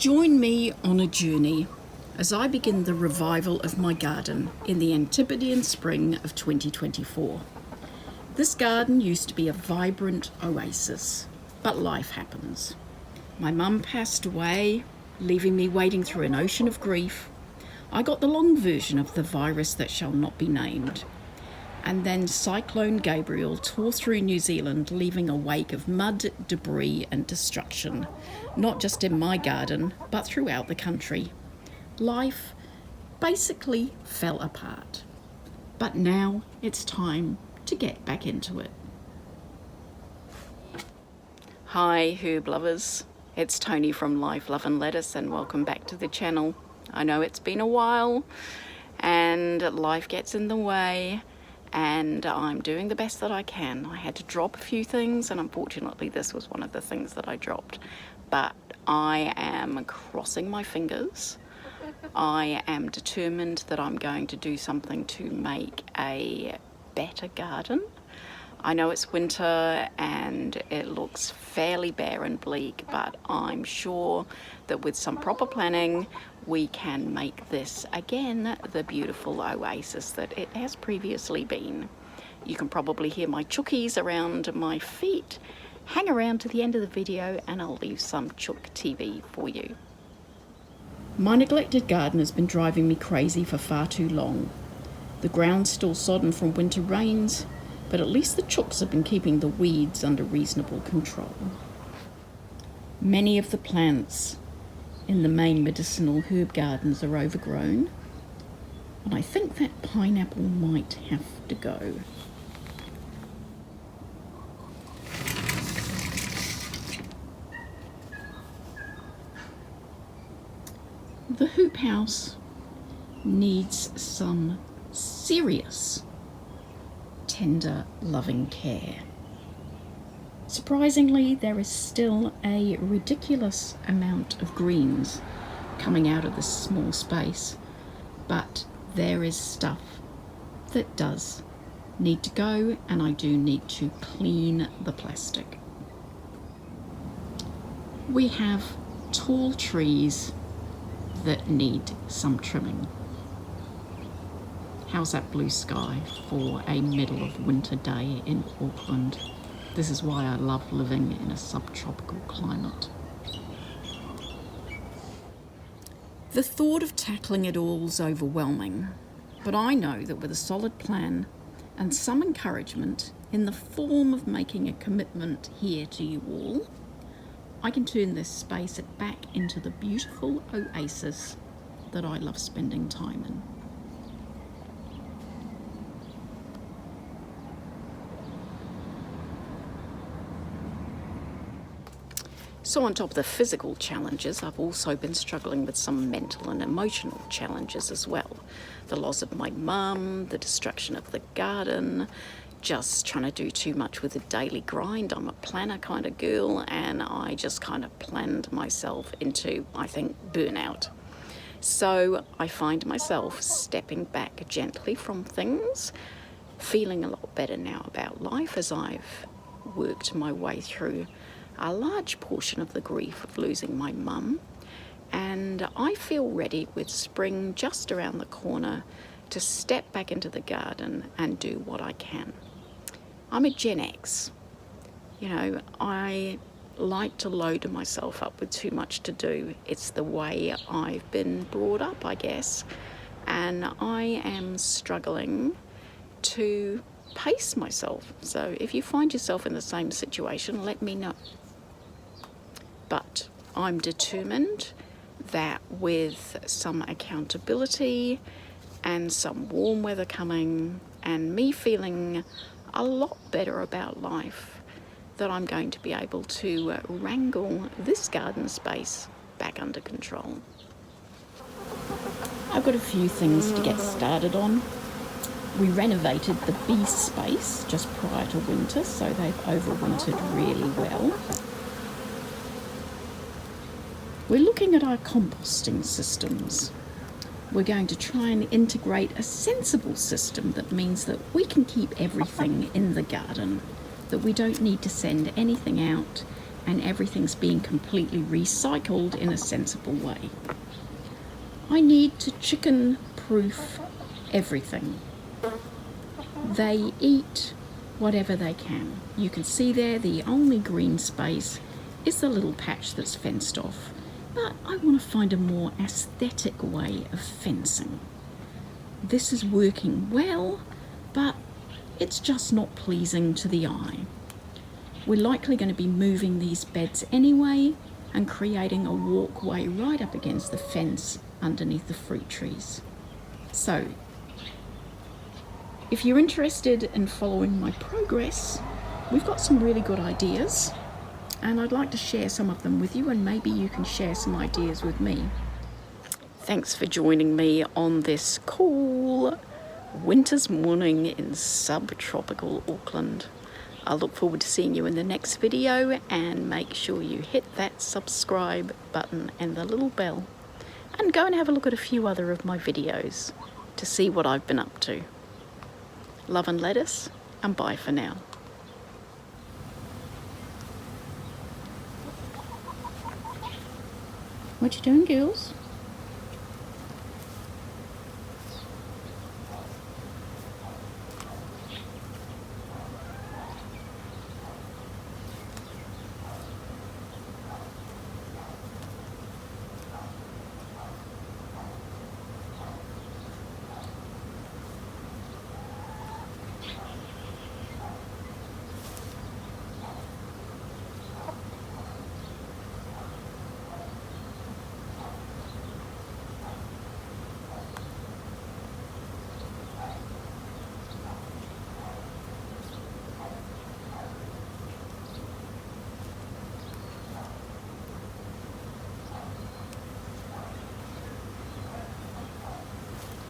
Join me on a journey as I begin the revival of my garden in the Antipodean spring of 2024. This garden used to be a vibrant oasis, but life happens. My mum passed away, leaving me wading through an ocean of grief. I got the long version of the virus that shall not be named. And then Cyclone Gabriel tore through New Zealand, leaving a wake of mud, debris and destruction, not just in my garden, but throughout the country. Life basically fell apart. But now it's time to get back into it. Hi herb lovers, it's Tony from Life, Love and Lettuce, and welcome back to the channel. I know it's been a while and life gets in the way, and I'm doing the best that I can. I had to drop a few things, and unfortunately this was one of the things that I dropped. But I am crossing my fingers. I am determined that I'm going to do something to make a better garden. I know it's winter and it looks fairly bare and bleak, but I'm sure that with some proper planning we can make this again the beautiful oasis that it has previously been. You can probably hear my chookies around my feet. Hang around to the end of the video and I'll leave some chook TV for you. My neglected garden has been driving me crazy for far too long. The ground's still sodden from winter rains, but at least the chooks have been keeping the weeds under reasonable control. Many of the plants in the main medicinal herb gardens are overgrown, and I think that pineapple might have to go. The hoop house needs some serious, tender, loving care. Surprisingly, there is still a ridiculous amount of greens coming out of this small space, but there is stuff that does need to go, and I do need to clean the plastic. We have tall trees that need some trimming. How's that blue sky for a middle of winter day in Auckland? This is why I love living in a subtropical climate. The thought of tackling it all is overwhelming, but I know that with a solid plan and some encouragement in the form of making a commitment here to you all, I can turn this space back into the beautiful oasis that I love spending time in. So on top of the physical challenges, I've also been struggling with some mental and emotional challenges as well. The loss of my mum, the destruction of the garden, just trying to do too much with the daily grind. I'm a planner kind of girl, and I just kind of planned myself into, I think, burnout. So I find myself stepping back gently from things, feeling a lot better now about life as I've worked my way through a large portion of the grief of losing my mum, and I feel ready with spring just around the corner to step back into the garden and do what I can. I'm a Gen X. You know, I like to load myself up with too much to do. It's the way I've been brought up, I guess, and I am struggling to pace myself. So if you find yourself in the same situation, let me know. But I'm determined that with some accountability and some warm weather coming and me feeling a lot better about life, that I'm going to be able to wrangle this garden space back under control. I've got a few things to get started on. We renovated the bee space just prior to winter, so they've overwintered really well. We're looking at our composting systems. We're going to try and integrate a sensible system that means that we can keep everything in the garden, that we don't need to send anything out and everything's being completely recycled in a sensible way. I need to chicken-proof everything. They eat whatever they can. You can see there the only green space is the little patch that's fenced off. But I want to find a more aesthetic way of fencing. This is working well, but it's just not pleasing to the eye. We're likely going to be moving these beds anyway and creating a walkway right up against the fence underneath the fruit trees. So, if you're interested in following my progress, we've got some really good ideas, and I'd like to share some of them with you, and maybe you can share some ideas with me. Thanks for joining me on this cool winter's morning in subtropical Auckland. I look forward to seeing you in the next video, and make sure you hit that subscribe button and the little bell, and go and have a look at a few other of my videos to see what I've been up to. Love and lettuce, and bye for now. What you doing, girls?